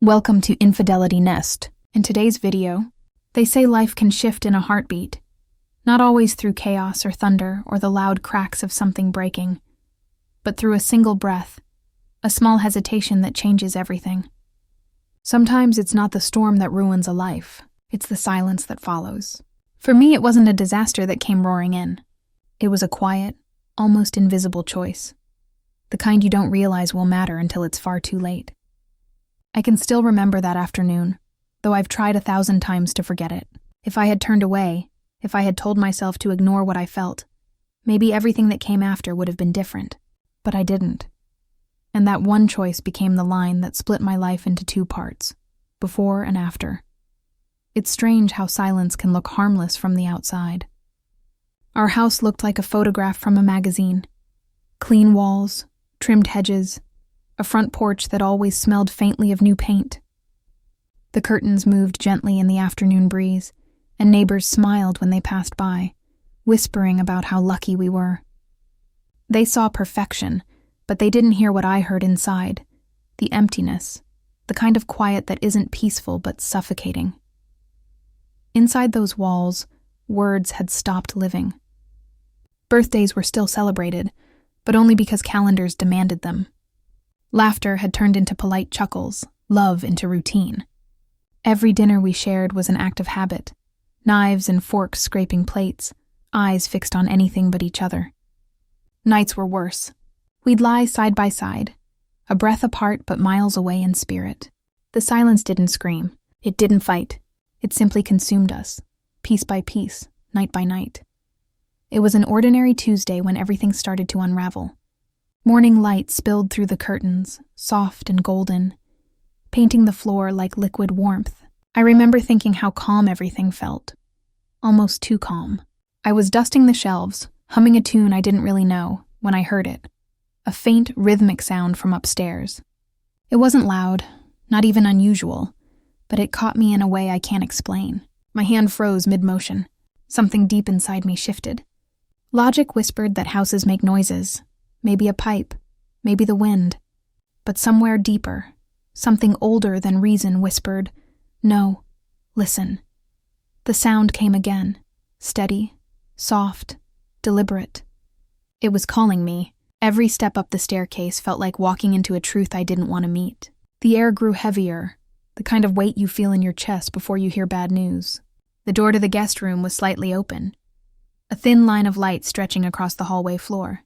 Welcome to Infidelity Nest. In today's video, they say life can shift in a heartbeat, not always through chaos or thunder or the loud cracks of something breaking, but through a single breath, a small hesitation that changes everything. Sometimes it's not the storm that ruins a life, it's the silence that follows. For me, it wasn't a disaster that came roaring in. It was a quiet, almost invisible choice, the kind you don't realize will matter until it's far too late. I can still remember that afternoon, though I've tried 1,000 times to forget it. If I had turned away, if I had told myself to ignore what I felt, maybe everything that came after would have been different. But I didn't. And that one choice became the line that split my life into two parts, before and after. It's strange how silence can look harmless from the outside. Our house looked like a photograph from a magazine. Clean walls, trimmed hedges, a front porch that always smelled faintly of new paint. The curtains moved gently in the afternoon breeze, and neighbors smiled when they passed by, whispering about how lucky we were. They saw perfection, but they didn't hear what I heard inside, the emptiness, the kind of quiet that isn't peaceful but suffocating. Inside those walls, words had stopped living. Birthdays were still celebrated, but only because calendars demanded them. Laughter had turned into polite chuckles, love into routine. Every dinner we shared was an act of habit, knives and forks scraping plates, eyes fixed on anything but each other. Nights were worse. We'd lie side by side, a breath apart but miles away in spirit. The silence didn't scream. It didn't fight. It simply consumed us, piece by piece, night by night. It was an ordinary Tuesday when everything started to unravel. Morning light spilled through the curtains, soft and golden, painting the floor like liquid warmth. I remember thinking how calm everything felt. Almost too calm. I was dusting the shelves, humming a tune I didn't really know, when I heard it. A faint, rhythmic sound from upstairs. It wasn't loud, not even unusual, but it caught me in a way I can't explain. My hand froze mid-motion. Something deep inside me shifted. Logic whispered that houses make noises. Maybe a pipe, maybe the wind. But somewhere deeper, something older than reason whispered, "No, listen." The sound came again, steady, soft, deliberate. It was calling me. Every step up the staircase felt like walking into a truth I didn't want to meet. The air grew heavier, the kind of weight you feel in your chest before you hear bad news. The door to the guest room was slightly open, a thin line of light stretching across the hallway floor.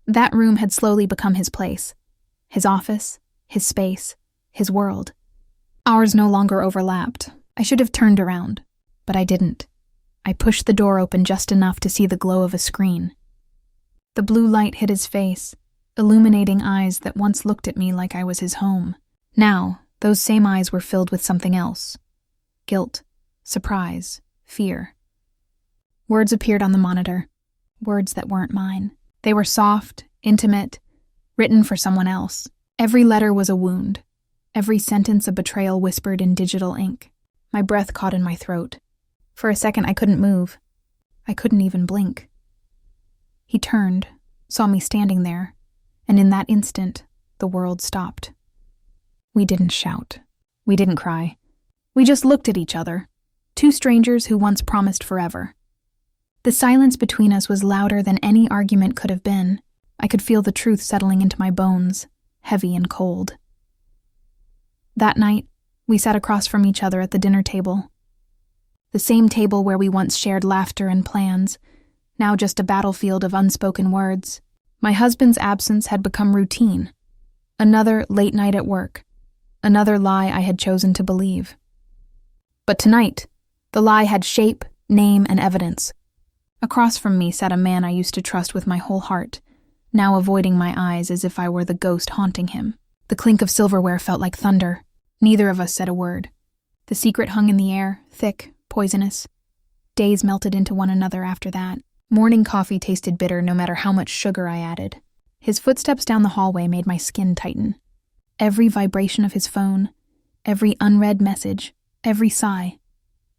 That room had slowly become his place, his office, his space, his world. Ours no longer overlapped. I should have turned around, but I didn't. I pushed the door open just enough to see the glow of a screen. The blue light hit his face, illuminating eyes that once looked at me like I was his home. Now, those same eyes were filled with something else. Guilt, surprise, fear. Words appeared on the monitor, words that weren't mine. They were soft, intimate, written for someone else. Every letter was a wound, every sentence a betrayal whispered in digital ink. My breath caught in my throat. For a second I couldn't move. I couldn't even blink. He turned, saw me standing there, and in that instant, the world stopped. We didn't shout. We didn't cry. We just looked at each other, two strangers who once promised forever. The silence between us was louder than any argument could have been. I could feel the truth settling into my bones, heavy and cold. That night, we sat across from each other at the dinner table. The same table where we once shared laughter and plans, now just a battlefield of unspoken words. My husband's absence had become routine. Another late night at work. Another lie I had chosen to believe. But tonight, the lie had shape, name, and evidence. Across from me sat a man I used to trust with my whole heart, now avoiding my eyes as if I were the ghost haunting him. The clink of silverware felt like thunder. Neither of us said a word. The secret hung in the air, thick, poisonous. Days melted into one another after that. Morning coffee tasted bitter no matter how much sugar I added. His footsteps down the hallway made my skin tighten. Every vibration of his phone, every unread message, every sigh,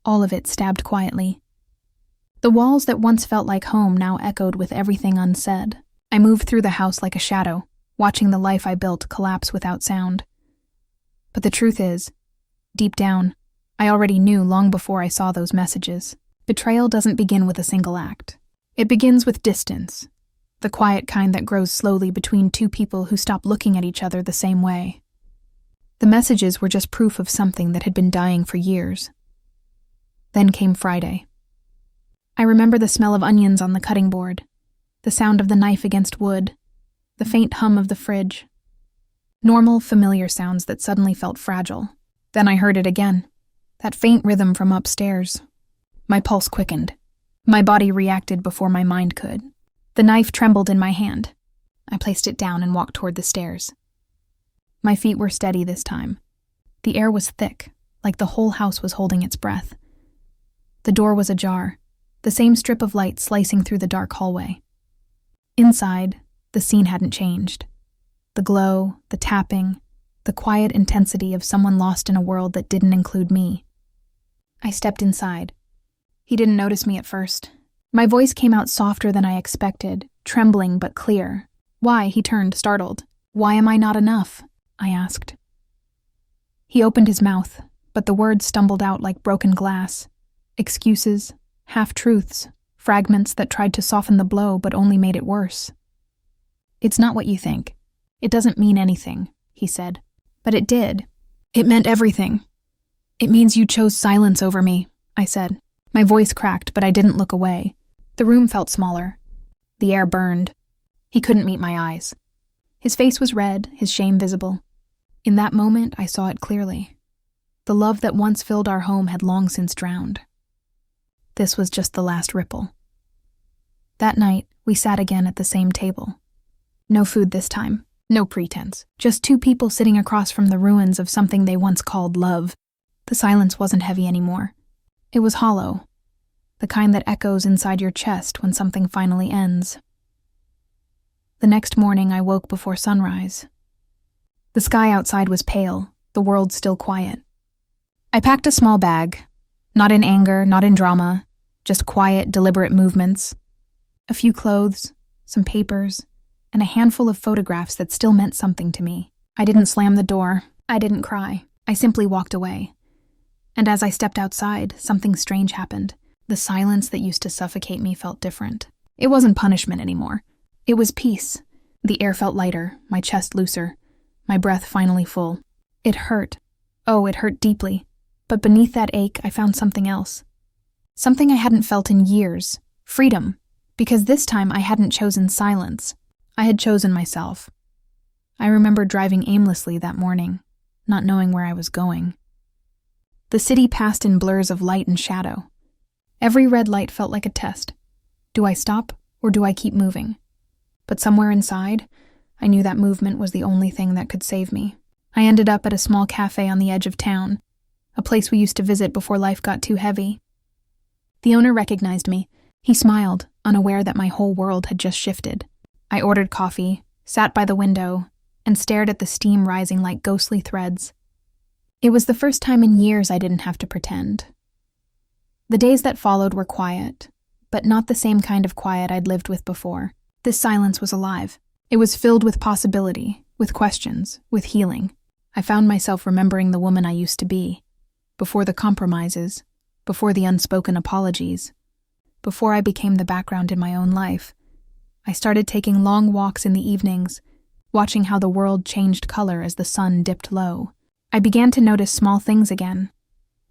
all of it stabbed quietly. The walls that once felt like home now echoed with everything unsaid. I moved through the house like a shadow, watching the life I built collapse without sound. But the truth is, deep down, I already knew long before I saw those messages. Betrayal doesn't begin with a single act. It begins with distance, the quiet kind that grows slowly between two people who stop looking at each other the same way. The messages were just proof of something that had been dying for years. Then came Friday. I remember the smell of onions on the cutting board, the sound of the knife against wood, the faint hum of the fridge. Normal, familiar sounds that suddenly felt fragile. Then I heard it again, that faint rhythm from upstairs. My pulse quickened. My body reacted before my mind could. The knife trembled in my hand. I placed it down and walked toward the stairs. My feet were steady this time. The air was thick, like the whole house was holding its breath. The door was ajar, the same strip of light slicing through the dark hallway. Inside, the scene hadn't changed. The glow, the tapping, the quiet intensity of someone lost in a world that didn't include me. I stepped inside. He didn't notice me at first. My voice came out softer than I expected, trembling but clear. Why? He turned, startled. Why am I not enough? I asked. He opened his mouth, but the words stumbled out like broken glass. Excuses, half-truths, fragments that tried to soften the blow but only made it worse. It's not what you think. It doesn't mean anything, he said. But it did. It meant everything. It means you chose silence over me, I said. My voice cracked, but I didn't look away. The room felt smaller. The air burned. He couldn't meet my eyes. His face was red, his shame visible. In that moment, I saw it clearly. The love that once filled our home had long since drowned. This was just the last ripple. That night, we sat again at the same table. No food this time, no pretense. Just two people sitting across from the ruins of something they once called love. The silence wasn't heavy anymore. It was hollow, the kind that echoes inside your chest when something finally ends. The next morning, I woke before sunrise. The sky outside was pale, the world still quiet. I packed a small bag, not in anger, not in drama, just quiet, deliberate movements. A few clothes, some papers, and a handful of photographs that still meant something to me. I didn't slam the door. I didn't cry. I simply walked away. And as I stepped outside, something strange happened. The silence that used to suffocate me felt different. It wasn't punishment anymore. It was peace. The air felt lighter, my chest looser, my breath finally full. It hurt. Oh, it hurt deeply. But beneath that ache, I found something else. Something I hadn't felt in years. Freedom. Because this time I hadn't chosen silence. I had chosen myself. I remember driving aimlessly that morning, not knowing where I was going. The city passed in blurs of light and shadow. Every red light felt like a test. Do I stop, or do I keep moving? But somewhere inside, I knew that movement was the only thing that could save me. I ended up at a small cafe on the edge of town, a place we used to visit before life got too heavy. The owner recognized me. He smiled, unaware that my whole world had just shifted. I ordered coffee, sat by the window, and stared at the steam rising like ghostly threads. It was the first time in years I didn't have to pretend. The days that followed were quiet, but not the same kind of quiet I'd lived with before. This silence was alive. It was filled with possibility, with questions, with healing. I found myself remembering the woman I used to be, before the compromises, before the unspoken apologies, before I became the background in my own life. I started taking long walks in the evenings, watching how the world changed color as the sun dipped low. I began to notice small things again.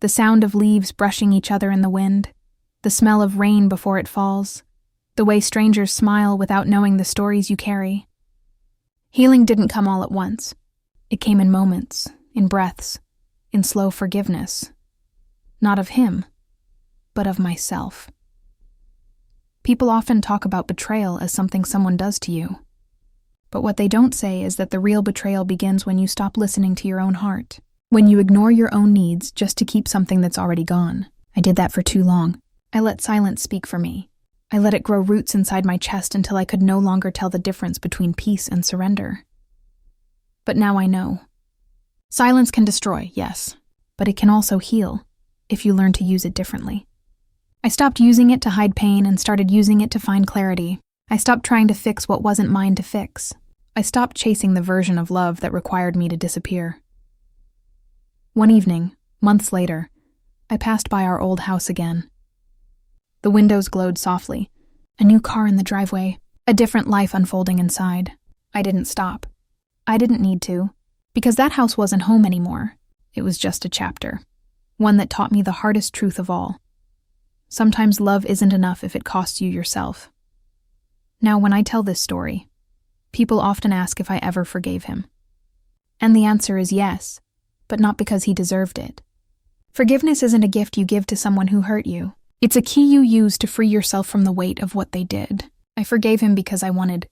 The sound of leaves brushing each other in the wind, the smell of rain before it falls, the way strangers smile without knowing the stories you carry. Healing didn't come all at once. It came in moments, in breaths, in slow forgiveness. Not of him, but of myself. People often talk about betrayal as something someone does to you. But what they don't say is that the real betrayal begins when you stop listening to your own heart, when you ignore your own needs just to keep something that's already gone. I did that for too long. I let silence speak for me. I let it grow roots inside my chest until I could no longer tell the difference between peace and surrender. But now I know. Silence can destroy, yes, but it can also heal, if you learn to use it differently. I stopped using it to hide pain and started using it to find clarity. I stopped trying to fix what wasn't mine to fix. I stopped chasing the version of love that required me to disappear. One evening, months later, I passed by our old house again. The windows glowed softly, a new car in the driveway, a different life unfolding inside. I didn't stop. I didn't need to, because that house wasn't home anymore. It was just a chapter, one that taught me the hardest truth of all. Sometimes love isn't enough if it costs you yourself. Now, when I tell this story, people often ask if I ever forgave him. And the answer is yes, but not because he deserved it. Forgiveness isn't a gift you give to someone who hurt you. It's a key you use to free yourself from the weight of what they did. I forgave him because I wanted